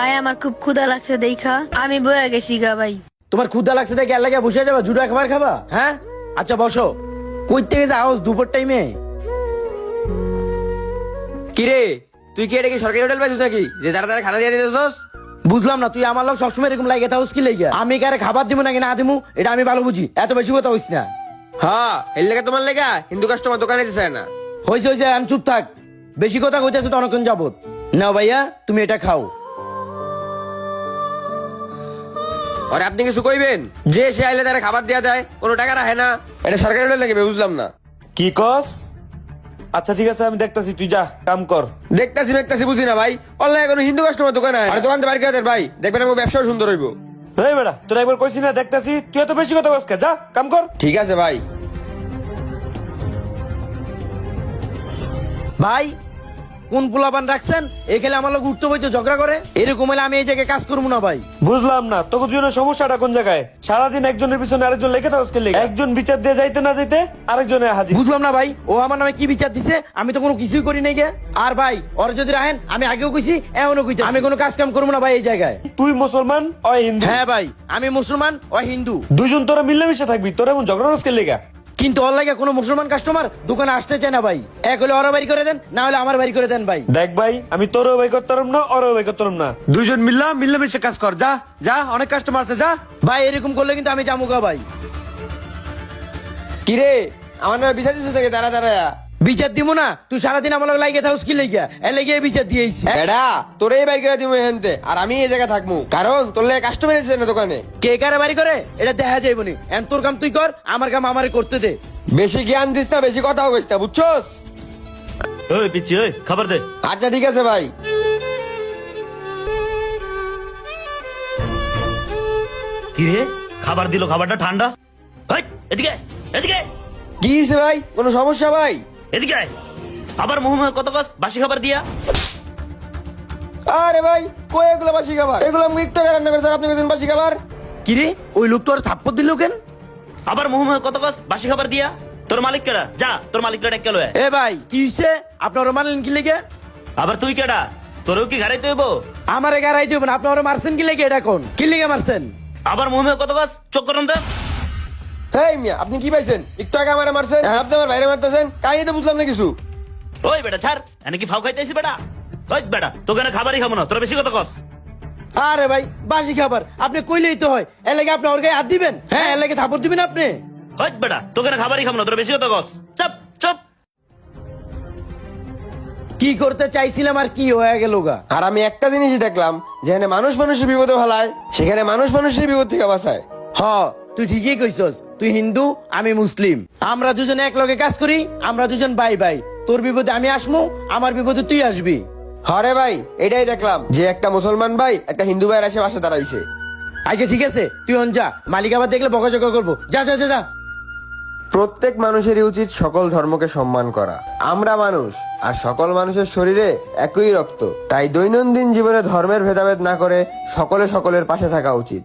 ভাই আমার খুব ক্ষুধা লাগছে দেখা আমি বয়ে গেছি গা ভাই। তোমার ক্ষুধা লাগছে দেখে আর লাগে বসে যাবা জুড়ে খাবার খাবা? হ্যাঁ আচ্ছা বসো। কই থেকে যাও দুপুর টাইমে? কিরে তুই কি এটা কি সরকারি হোটেল পাইছিস নাকি যে যারা তারা খানা দিয়ে দিতেছস? বুঝলাম না, তুই আমার লোক সবসময় এরকম লাগে থাকুস কি লেগে? আমি কারে খাবার দিব নাকি না দিমু এটা আমি ভালো বুঝি, এত বেশি কথা হইস না। হ্যাঁ এর লেগে তোমার লেগা হিন্দু কাস্টমার দোকানে যেতে চায় না। হইছে হইছে, আমি চুপ থাক। বেশি কথা কইতেছে তো অনেকক্ষণ যাবত। নাও ভাইয়া তুমি এটা খাও। আর আপনি কিছু কইবেন? যে সে আইলে তারা খাবার দেয়া দেয়, কোনো টাকা রাখে না, এটা সরকারি হোটেল নাকি বুঝলাম না। কি কস? আচ্ছা ঠিক আছে আমি দেখতাছি, তুই যা কাম কর। দেখতাছি বুঝি না ভাই, অনলাইনে কোনো হিন্দু কাস্টমার দোকানে আর দোকানতে বাড়ি করে দেন ভাই, দেখবেন আমার ব্যবসাও সুন্দর হইব। এই বেটা তোর একবার কইছি না দেখতাছি, তুই এত বেশি কথা কস কে? যা কাম কর। ঠিক আছে ভাই। ভাই কোন পোলাপান রাখছেন এখানে আমার লোক উঠতে বইতে ঝগড়া করে? এরকম হলে আমি এই জায়গায় কাজ করবো না ভাই। বুঝলাম না তোকে দুজনের সমস্যাটা কোন জায়গায়? সারাদিন একজনের পিছনে আরেকজন লেগে থাকস কে? একজন বিচার দিয়ে যাইতে না যাইতে আরেকজনে হাজির। বুঝলাম না ভাই, ও আমার নামে কি বিচার দিছে? আমি তো কোনো কিছুই করি নাই গে। আর ভাই ওর যদি রাখেন আমি আগেও কইছি এমনও কইতে আমি কোনো কাজ কাম করবো না ভাই এই জায়গায়। তুই মুসলমান ও হিন্দু। হ্যাঁ ভাই আমি মুসলমান ও হিন্দু। দুজন তোরা মিলেমিশে থাকবি, তোর এমন ঝগড়া রস কে লেগা? কিন্তু ওর লাগে কোনো মুসলমান কাস্টমার দোকানে আসতে চায় না ভাই। এক হলে ওরা বাড়ি করে দেন, না হলে আমার বাড়ি করে দেন ভাই। দেখ ভাই আমি তোরও ভাই করতাম না ওরও ভাই করতাম না, দুইজন মিলেমিশে কাজ কর। যা যা, অনেক কাস্টমার আছে, যা। ভাই এরকম করলে কিন্তু আমি জামুকা ভাই। কিরে আমার নামে বিচার দিচ্ছে থেকে দাঁড়া দাঁড়া। বিচার দিব না? তুই সারাদিন আমার লাগে লাগে থাকুস কি লেগে? এ লেগে বিচার দিয়েছি। বেড়া তোরে বাড়ি করে দিব এখানতে, আর আমি এই জায়গায় থাকবো, কারণ তোর লেগে কাস্টমার এসেছে না দোকানে। কে কারে বাড়ি করে এটা দেখা যাইব নি। এন তোর কাম তুই কর, আমার কাম আমারে করতে দে। বেশি জ্ঞান দিস না, বেশি কথা বলিস না, বুঝছস? ওই পিচ্ছি ওই খাবার দে। আচ্ছা ঠিক আছে ভাই। কি রে খাবার দিল, খাবারটা ঠান্ডা। এই, এদিকে এদিকে কি হয়েছে ভাই, কোনো সমস্যা ভাই? এদিকে আয়। আবার মোহাম্মদ কত কস বাসি খাবার দিয়া। আরে ভাই কই এগুলো বাসি খাবার? এগুলো আমি একটু আগে রান্না করেছেন, আপনি কইছেন বাসি খাবার? কিরে ওই লোক তোর থাপ্পড় দিল কেন? আবার মোহাম্মদ কত কস বাসি খাবার দিয়া। তোর মালিক কেডা? যা তোর মালিক কেডা কেলো। এ ভাই কি হইছে? আপনার মারলেন কি লেগে? আবার তুই কেডা? তোরও কি ঘাড়াইতে হইব? আমারে গারাই দিবেন, আপনারা মারছেন কি লেগে? এটা কোন কি লেগে মারছেন? আবার মোহাম্মদ কত কস চোখ করন দে। এই মিয়া আপনি কি পাইছেন? একটু আগে আমারে মারছেন, আর আপনি আমার বাইরে মারতেছেন, কাহিনী তো বুঝলাম না কিছু। ওই বেটা ছাড়, এনে কি ফাউ খাইতেছি বেটা? ওই বেটা তোকে না খাবারই খাবো না, তোর বেশি কথা কস। আরে ভাই বাসি খাবার আপনি কইলেই তো হয়। এর লাগে আপনি ওর গায়ে হাত দিবেন? হ্যাঁ এর লাগে থাপ্পড় দিবেন আপনি? ওই বেটা তোকে না খাবারই খাবো না, তোর বেশি কথা কস। চুপ চুপ। কি করতে চাইছিলাম আর কি হয়ে গেল গা? আর আমি একটা জিনিসই দেখলাম, যেখানে মানুষ মানুষের বিপদে ভালায় সেখানে মানুষ মানুষের বিপদ থেকে বাঁচায়। হ তুই ঠিকই কইছস। তুই হিন্দু আমি মুসলিম, আমরা দুজন এক লগে কাজ করি, আমরা দুজন ভাই ভাই। তোর বিপদে আমি আসমু, আমার বিপদে তুই আসবি। হরে ভাই এটাই দেখলাম যে একটা মুসলমান ভাই একটা হিন্দু ভাইয়ের এসে পাশে দাঁড়াইছে। আচ্ছা ঠিক আছে তুই অন যা, মালিক আবার দেখলে বকাঝকা করবো। যা যা যা যা। প্রত্যেক মানুষেরই উচিত সকল ধর্মকে সম্মান করা। আমরা মানুষ, আর সকল মানুষের শরীরে একই রক্ত, তাই দৈনন্দিন জীবনে ধর্মের ভেদাভেদ না করে সকলে সকলের পাশে থাকা উচিত।